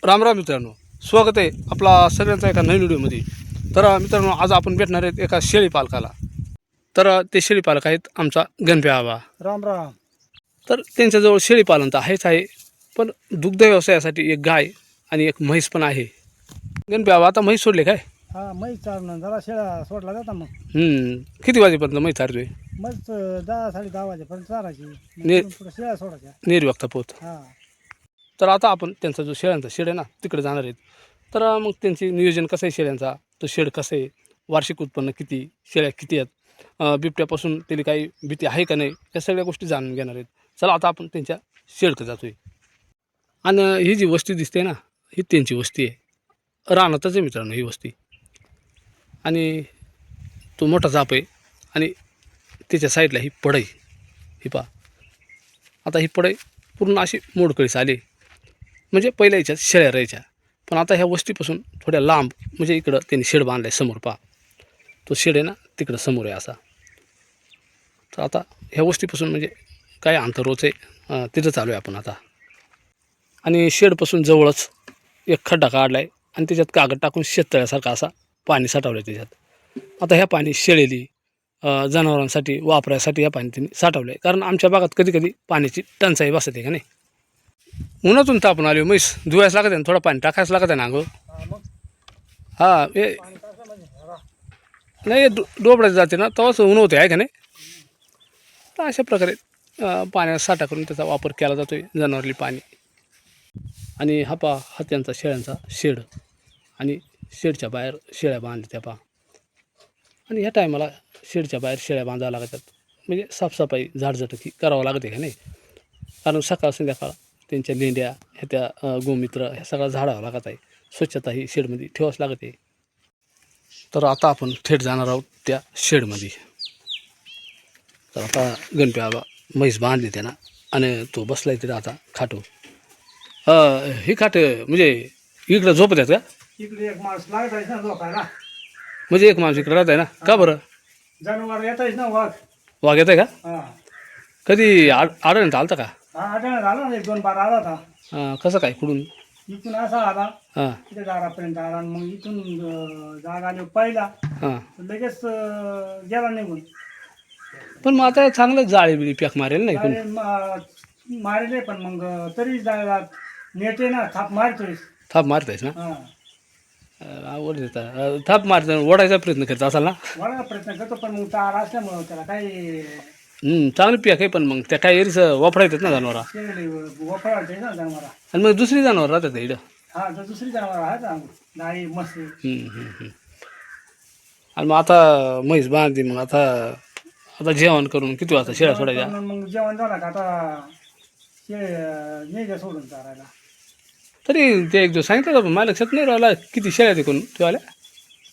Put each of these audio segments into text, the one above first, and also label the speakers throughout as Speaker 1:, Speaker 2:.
Speaker 1: राम राम मित्रांनो, स्वागत आहे आपला सगळ्यांचा एका नवीन व्हिडिओमध्ये. तर मित्रांनो, आज आपण भेटणार आहेत एका शेळी पालकाला. तर ते शेळी पालक आहेत आमचा गणप्या आबा.
Speaker 2: राम राम.
Speaker 1: तर त्यांच्याजवळ शेळी पालन तर आहेच आहे, पण दुग्ध व्यवसायासाठी एक गाय आणि एक म्हैस पण आहे. गणप्या आबा, आता म्हैस सोडले काय?
Speaker 2: हा म्हैस चारणं जरा शेळा सोडला जाता मग.
Speaker 1: किती वाजेपर्यंत म्हैस चारतोय?
Speaker 2: मस्त 10-10:30 वाजेपर्यंत चारायची.
Speaker 1: ने-
Speaker 2: पुढे शेळ्या सोडायच्या.
Speaker 1: निर्व्यक्त पोत.
Speaker 2: हा
Speaker 1: तर आता आपण त्यांचा जो शेळ्यांचा शेड आहे ना, तिकडे जाणार आहेत. तर मग त्यांचे नियोजन कसं आहे शेळ्यांचा, तो शेड कसं आहे, वार्षिक उत्पन्न किती, शेळ्या किती आहेत, बिबट्यापासून त्याला काही भीती आहे का नाही, या सगळ्या गोष्टी जाणून घेणार आहेत. चला आता आपण त्यांच्या शेडकडे जातोय. आणि ही जी वस्ती दिसते ना, ही त्यांची वस्ती आहे. रानातच आहे मित्रांनो ही वस्ती. आणि तो मोठा जाप आहे आणि त्याच्या साईडला ही पडई. ही पहा, आता ही पडई पूर्ण अशी मोडकळीस आली. म्हणजे पहिल्या याच्यात शेळ्या राहायच्या, पण आता ह्या वस्तीपासून थोड्या लांब, म्हणजे इकडं त्यांनी शेड बांधला आहे समोर. पहा, तो शेड आहे ना तिकडं समोर आहे असा. तर आता ह्या वस्तीपासून म्हणजे काय अंतर होत आहे, तिथं चालू आहे आपण आता. आणि शेडपासून जवळच एक खड्डा काढला आहे आणि त्याच्यात कागद टाकून शेततळ्यासारखा असा पाणी साठवलं आहे त्याच्यात. आता ह्या पाणी शेळेली जनावरांसाठी वापरायसाठी ह्या पाणी त्यांनी साठवलं आहे. कारण आमच्या भागात कधी कधी पाण्याची टंचाई बसते का नाही. उन्हातून तापून आली म्हैस, धुवायला लागत आहे, थोडं पाणी टाकायचं लागत आहे ना गं.
Speaker 2: मग
Speaker 1: हा, हे
Speaker 2: पाणी टाकलं म्हणजे
Speaker 1: नाही डोबड्यात जाते ना तेव्हाच ऊन होते आहे का नाही. तर अशा प्रकारे पाण्याचा साठा करून त्याचा वापर केला जातो आहे जनावरली पाणी. आणि हा त्यांचा शेळ्यांचा शेड. आणि शेडच्या बाहेर शेळ्या बांधल्या त्या पहा. आणि ह्या टायमाला शेडच्या बाहेर शेळ्या बांधाव्या लागतात, म्हणजे साफसफाई झाडझटकी करावं लागते का नाही. कारण सकाळ संध्याकाळ त्यांच्या लेंड्या ह्या त्या गोमित्र ह्या सगळं झाडावं लागत आहे. स्वच्छता ही शेडमध्ये ठेवावंच लागते. तर आता आपण थेट जाणार आहोत त्या शेडमध्ये. तर आता गणप्या आबा म्हैस बांधली त्यानं आणि तो बसला आहे तिथं आता खाटो. ही खाट म्हणजे इकडं झोपत आहेत का?
Speaker 2: इकडे एक माणूस लागत आहे ना झोपायला.
Speaker 1: म्हणजे एक माणूस इकडं राहत आहे ना, का बरं?
Speaker 2: जनावर येत आहेस ना वाघ.
Speaker 1: वाघ येत आहे का?
Speaker 2: हा
Speaker 1: कधी आढळण्यात आलता का?
Speaker 2: हा आठवड्यात आला ना, 1-2 बार आला होता.
Speaker 1: कसं काय कुठून?
Speaker 2: इथून असा आला
Speaker 1: हां
Speaker 2: तिथे दारापर्यंत आला आणि मग इथून जागा आली पाहिला,
Speaker 1: हां.
Speaker 2: लगेच गेला निघून.
Speaker 1: पण मग आता चांगलं जाळी बिळी पॅक मारेल नाही कोण?
Speaker 2: मारले पण मग तरी जायला नेटे ना, थाप मारतोय.
Speaker 1: थाप मारतायस ना?
Speaker 2: हा
Speaker 1: आवड देता थाप मारता ओढायचा प्रयत्न करत असाल ना?
Speaker 2: वाढायला प्रयत्न करतो, पण मग तार असल्यामुळं त्याला काही
Speaker 1: चांगलं पॅक आहे, पण मग त्या काही एरीचं वापरायचं ना जनावरा.
Speaker 2: वफळायचे ना जनावरा.
Speaker 1: आणि मग दुसरी जनावर राहतात का इकडं?
Speaker 2: हा तर दुसरी जनावर आहेत ना, गाई म्हशी.
Speaker 1: आणि मग आता म्हैस बांधली, मग आता आता जेवण करून किती वाजता शेळ्या सोडायच्या?
Speaker 2: मग जेवण झालं का आता नेजा सोडून चारायला.
Speaker 1: तरी ते एक दिवस सांगितलं का, मला लक्षात नाही राहिला किती शेळ्या तिकून तू आल्या?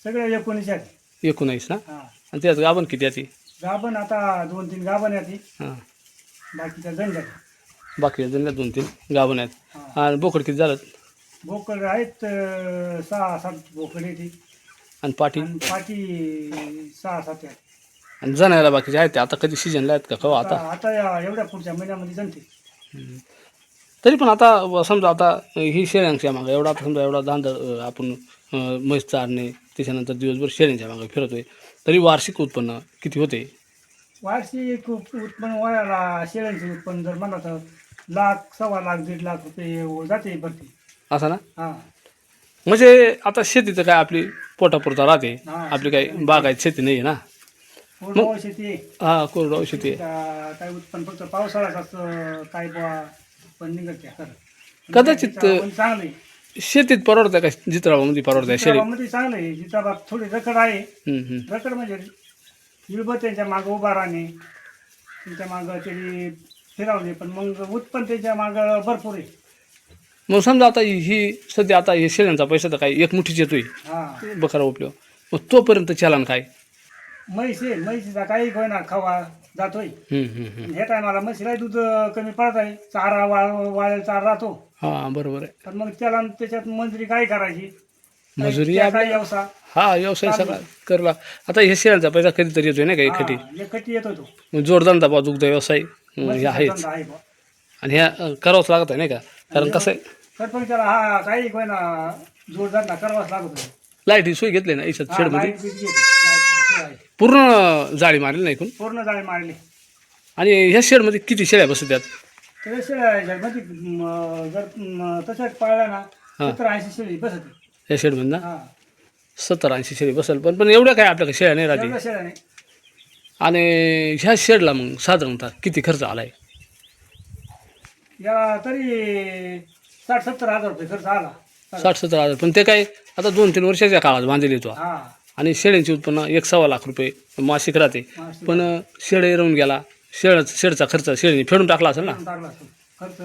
Speaker 2: सगळे 19 आहेत.
Speaker 1: 19 ना?
Speaker 2: हा
Speaker 1: आणि त्यात गाभण किती याची?
Speaker 2: गाभण आता 2-3 गाभण येते,
Speaker 1: हां,
Speaker 2: बाकीच्या जंगल.
Speaker 1: बाकी जणल्या 2-3 गाभण आहेत.
Speaker 2: हा
Speaker 1: आणि बोकड किती झालं?
Speaker 2: बोकड आहेत 6-7 बोकड येते
Speaker 1: आणि पाठी?
Speaker 2: आणि पाठी 6-7 आहेत.
Speaker 1: आणि जनायला बाकीचे आहेत ते आता कधी सीजनला आहेत का कवा आता?
Speaker 2: आता एवढ्या पुढच्या महिन्यामध्ये जमते.
Speaker 1: तरी पण आता समजा आता ही शेळ्यांच्या मागं एवढा, आता समजा एवढा धांदळ आपण म्हैस चारणे, त्याच्यानंतर दिवसभर शेळ्यांच्या मागं फिरतोय, तरी वार्षिक उत्पन्न किती होते?
Speaker 2: वार्षिक उत्पन्न वयाला शेळ्यांचे उत्पन्न जर म्हणलं तर 1,00,000, 1,25,00,000, 1,50,000 रुपये जाते भरती.
Speaker 1: असं ना?
Speaker 2: हा
Speaker 1: म्हणजे आता शेतीचं काय आपली पोटापुरता राहते,
Speaker 2: हा,
Speaker 1: आपली काही बागायत शेती नाही आहे ना.
Speaker 2: कोरडवाहू शेती आहे.
Speaker 1: हां, कोरडवाहू शेती आहे.
Speaker 2: काही उत्पन्न फक्त पावसाळ्याच असतं, काय बुवा पण निघत नाही खरं.
Speaker 1: कदाचित
Speaker 2: चांगलं आहे.
Speaker 1: शेतीत परवडतं का जित्राबामध्ये परवडतं शेळी?
Speaker 2: जिताबामध्ये चांगलं आहे. जिताबाद थोडी रखड आहे. रखड म्हणजे विळबत त्यांच्या मागं उभा राहणे, त्यांच्या मागं तरी फिरवणे, पण मग उत्पन्न त्यांच्या मागं भरपूर आहे.
Speaker 1: मग समजा आता ही सध्या आता हे शेळ्यांचा पैसा तर काही एक मुठीच येतोय
Speaker 2: हा
Speaker 1: बकरा उपलो, मग तोपर्यंत चालन काय?
Speaker 2: म्हैस आहे, म्हैसीचा काही होईना खावा जातोय. ह्या टायमाला म्हशीला दूध कमी पडत आहे, चारा वाळेल चारा राहतो.
Speaker 1: हां, बरोबर आहे.
Speaker 2: पण मग त्याला त्याच्यात मंजुरी काय करायची,
Speaker 1: मजुरी
Speaker 2: काय व्यवसाय.
Speaker 1: हा व्यवसाय सगळा करला. आता हे शेळ्यांचा पैसा कधीतरी येतोय ना, काही खटी
Speaker 2: एकटी येतो तो.
Speaker 1: मग जोडधंदा बा दुग्ध व्यवसाय हे आहेच.
Speaker 2: धंदा आहे बुवा.
Speaker 1: आणि ह्या करावंच लागत आहे नाही का, कारण कसं आहे
Speaker 2: सरपंचाला हा काही कोण जोरदार ना करावाच लागत होतं.
Speaker 1: लाईट ही सोय घेतली ना याच्यात
Speaker 2: हा,
Speaker 1: शेडमध्ये
Speaker 2: लाईट बीट गेली. लाईट सोय आहे.
Speaker 1: पूर्ण जाळी मारली नाही ऐकून.
Speaker 2: पूर्ण जाळी मारली.
Speaker 1: आणि ह्या शेडमध्ये किती शेळ्या बसतात?
Speaker 2: त्याच्या मध्ये जर तसंच पाळला ना
Speaker 1: हा.
Speaker 2: 70-80 शेळी बसते.
Speaker 1: या शेडमध्ये ना
Speaker 2: हा
Speaker 1: 70-80 शेळी बसेल, पण एवढ्या काय आपल्याकडे शेळ्या नाही राहते.
Speaker 2: एवढ्या शेळ्या नाही.
Speaker 1: आणि ह्या शेडला मग साधारणतः किती खर्च आलाय?
Speaker 2: याला तरी 60-70 हजार रुपये खर्च आला.
Speaker 1: 60-70 हजार. पण ते काय आता 2-3 वर्षाच्या काळात बांधलेली तो.
Speaker 2: हा
Speaker 1: आणि शेळ्यांचे उत्पन्न 1-1.25 लाख रुपये मासिक राहते.
Speaker 2: मासिक.
Speaker 1: पण शेळे राहून गेला, शेडचा खर्च शेळीने फेडून टाकला असेल ना.
Speaker 2: फिरून टाकला असेल. खर्च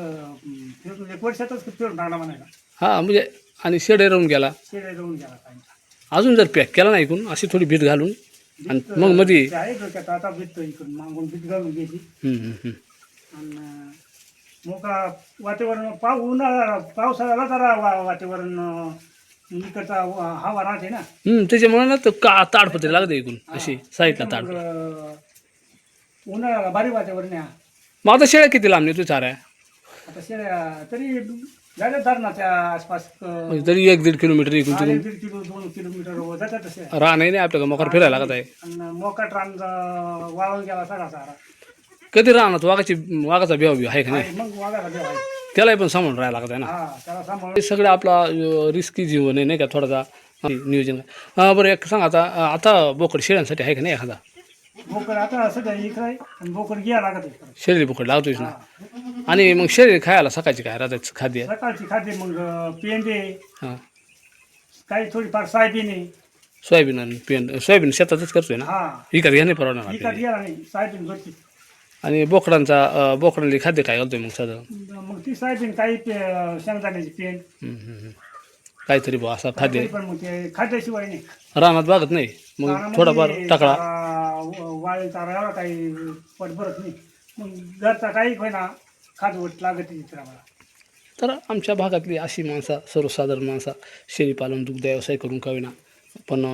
Speaker 2: फिरून 1 वर्षातच फिरून टाकला म्हणायला.
Speaker 1: हां म्हणजे आणि शेडे राहून गेला.
Speaker 2: शेळ्या राहून गेला काही.
Speaker 1: अजून जर पॅक केला नाही ऐकून अशी थोडी भीत घालून आणि
Speaker 2: बीट,
Speaker 1: मग मध्ये
Speaker 2: ते आहे डोक्यात आता बीत इकडून मागून बीट घालून घ्यायची. आणि मोका वातावरण उन्हाळा पावसाळ्याला जरा वातावरण इकडचा हवा राहते ना.
Speaker 1: त्याच्यामुळे ना तर का ताडपत्री लागते ऐकून अशी साईडला ताड.
Speaker 2: मग उन्हाळ्याला भारी वातावरण आहे.
Speaker 1: मग आता शेळ्या किती लांब नेतो चारा?
Speaker 2: आता शेळ्या तरी झाल्या धरणाच्या आसपास
Speaker 1: म्हणजे तरी 1-1.5 किलोमीटर इकडून तिकडून
Speaker 2: 1.5 किलो 2 किलोमीटर जातात तसे.
Speaker 1: रान आहे नाही आपल्याला मोकार फिरायला लागत आहे.
Speaker 2: आणि मोकाट रान वाळून गेला सगळा सारा.
Speaker 1: कधी रानात वाघाचा बेवा बिवा आहे का नाही?
Speaker 2: आहे, मग वागायला देव आहे.
Speaker 1: त्यालाही पण सांभाळून राहायला लागत आहे ना.
Speaker 2: हा त्याला सांभाळ.
Speaker 1: हे सगळं आपला रिस्की जीवन आहे नाही का थोडासा नियोजन. बरं एक सांग आता बोकड शेळ्यांसाठी आहे का नाही एखादा?
Speaker 2: बोकड आता सध्या इकडे आहे आणि बोकड घ्यायला लागत आहे परत.
Speaker 1: शेळी बोकड लावतोयस ना.
Speaker 2: हा.
Speaker 1: आणि मग शेळी खायला सकाळची काय राहतात खाद्य?
Speaker 2: सकाळची खाते मग पेंडे
Speaker 1: हां
Speaker 2: काही थोडीफार सायबीन आहे.
Speaker 1: सोयाबीन आणि सोयाबीन शेतातच करतोय ना.
Speaker 2: हा
Speaker 1: विकत घ्या नाही परवडणार
Speaker 2: विकत
Speaker 1: आपल्याला.
Speaker 2: घ्यायला नाही सायबीन भरती.
Speaker 1: आणि बोकडांनी खाद्य काय घालतोय मग साधारण?
Speaker 2: मग ती सायबीन काही शेंगदाण्याची पेंड
Speaker 1: काहीतरी बुवा असा खाद्य
Speaker 2: पण मग ते खाद्याशिवाय नाही.
Speaker 1: रानात बागत नाही मग
Speaker 2: रानामध्ये
Speaker 1: थोडाफार टाकळा.
Speaker 2: वाळी चारा याला काही पट भरत नाही. मग घरचा काही होईना खादवट लागत आम्हाला.
Speaker 1: तर आमच्या भागातली अशी माणसं सर्वसाधारण माणसं शेळीपालन दुग्ध व्यवसाय करून का होईना पण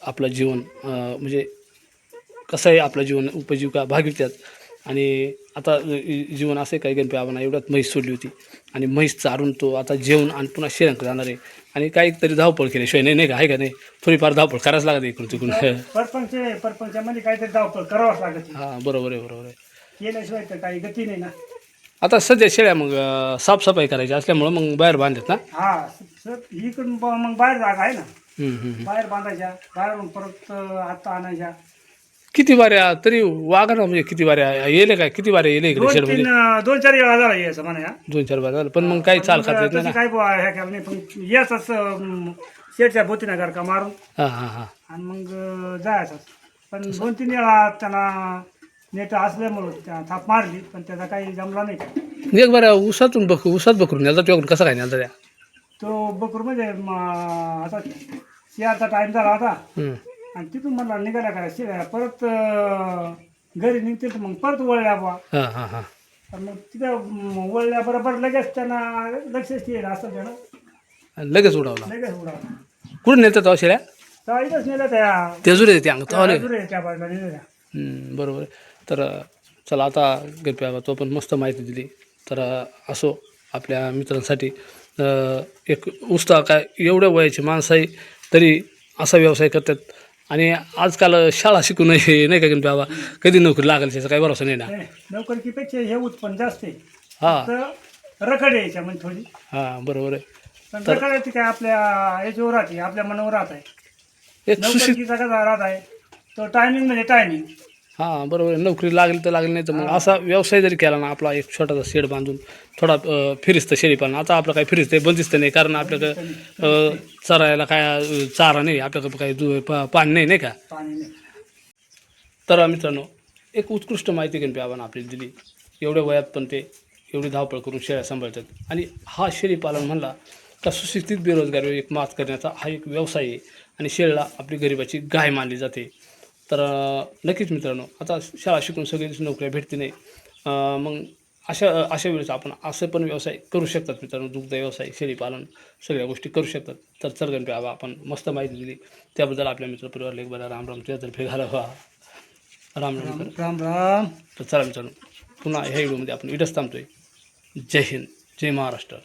Speaker 1: आपलं जीवन म्हणजे कसं आहे आपलं जीवन उपजीविका भागवितात. आणि आता जीवन असे काही गणपती आपण एवढ्यात म्हैस सोडली होती आणि म्हैस चारून तो आता जेवण आणि पुन्हा शेळ्यांकडे जाणार आहे. आणि काहीतरी धावपळ केल्याशिवाय नाही का आहे का नाही? थोडीफार धावपळ करायच लागते इकडून तिकडून.
Speaker 2: परपंचामध्ये काहीतरी धावपळ करावंच लागत.
Speaker 1: हां बरोबर आहे.
Speaker 2: केल्याशिवाय तर काही गती नाही ना.
Speaker 1: आता सध्या शेळ्या मग साफसफाई करायची असल्यामुळं मग बाहेर बांधतात ना.
Speaker 2: हा सर इकडून मग बाहेर जागा आहे ना.
Speaker 1: हम्म.
Speaker 2: बाहेर बांधायच्या बाहेरून परत आता आणायच्या.
Speaker 1: किती बाऱ्या तरी वाघाला म्हणजे किती बाऱ्या येले काय किती बाऱ्या येले इकडे शेडमध्ये?
Speaker 2: 2-4 वेळा झाला यायचं म्हणा.
Speaker 1: 2-4 बाऱ्या झालं पण मग काही चाल खात येत नाही ना.
Speaker 2: काय ह्या केलं नाही पण याचाच शेडच्या भोवतीनं घर का मारून
Speaker 1: हां
Speaker 2: आणि मग जायचं. पण 2-3 वेळा त्यांना नेट असल्यामुळं त्या थाप मारली पण त्याचा काही जमला नाही.
Speaker 1: एक बाऱ्या उसात बकरून नेला तुझ्याकडून कसा काय नेला त्या?
Speaker 2: तो बकरू म्हणजे आता शेअरचा टाईम झाला होता आणि तिथून मला निघाल्या करा परत घरी निघतील तर मग परत वळल्या बा.
Speaker 1: हां
Speaker 2: तर मग तिथं वळल्याबरोबर लगेच त्यांना लक्षच येईल असं त्यानं
Speaker 1: लगेच उडावला.
Speaker 2: लगेच उडावला.
Speaker 1: कुठून नेतात तेव्हा शेळ्या?
Speaker 2: तर इथंच नेलं त्या
Speaker 1: तेजुरी येते अंग तेव्हा
Speaker 2: त्या बाजूला नेल्या.
Speaker 1: बरोबर आहे. तर चला आता गणपती तो पण मस्त माहिती दिली. तर असो आपल्या मित्रांसाठी एक उत्साह काय एवढ्या वयाची माणसं आहे तरी असा व्यवसाय करतात. आणि आजकाल शाळा शिकू नये नाही का गणपती बाबा कधी नोकरी लागेल त्याचा काही भरोसा नाही ना.
Speaker 2: नोकरीपेक्षा हे उत्पन्न जास्त आहे.
Speaker 1: हां
Speaker 2: तर रखड यायच्या म्हणजे थोडी.
Speaker 1: हां बरोबर आहे.
Speaker 2: पण रखडाची काय आपल्या याच्यावर राहते आपल्या मनावर राहत आहे.
Speaker 1: एक सुशिक्षित
Speaker 2: नोकरीचा कसा राहत आहे तो टायमिंग म्हणजे टायमिंग.
Speaker 1: हां बरोबर आहे. नोकरी लागली तर लागली नाही तर मग असा व्यवसाय जरी केला ना आपला एक छोटासा शेड बांधून थोडा फिरिस्त शेळीपालन. आता आपलं काही फिरिस्त आहे बंदिस्त नाही कारण आपल्याकडं चरायला काय चारा नाही आपल्याकडं काही पाणी नाही का.
Speaker 2: पाणी नाही.
Speaker 1: तर मित्रांनो एक उत्कृष्ट माहिती गणपती आपण आपल्याला दिली. एवढ्या वयात पण ते एवढी धावपळ करून शेळ्या सांभाळतात. आणि हा शेळीपालन म्हणला का सुशिक्षित बेरोजगारी एक मात करण्याचा हा एक व्यवसाय आहे. आणि शेळीला आपली गरिबाची गाय मानली जाते. तर नक्कीच मित्रांनो आता शाळा शिकून सगळीच नोकऱ्या भेटते नाही. मग अशा वेळेस आपण असे पण व्यवसाय करू शकतात मित्रांनो. दुग्ध व्यवसाय शेळीपालन सगळ्या गोष्टी करू शकतात. तर चल गणपती बाबा आपण मस्त माहिती दिली त्याबद्दल आपल्या मित्रपरिवारला एक बरा राम तुझ्यातर्फे घालावा. राम
Speaker 2: राम.
Speaker 1: तर चला मित्रांनो पुन्हा ह्या व्हिडिओमध्ये आपण इथंच थांबतोय. जय हिंद जय महाराष्ट्र.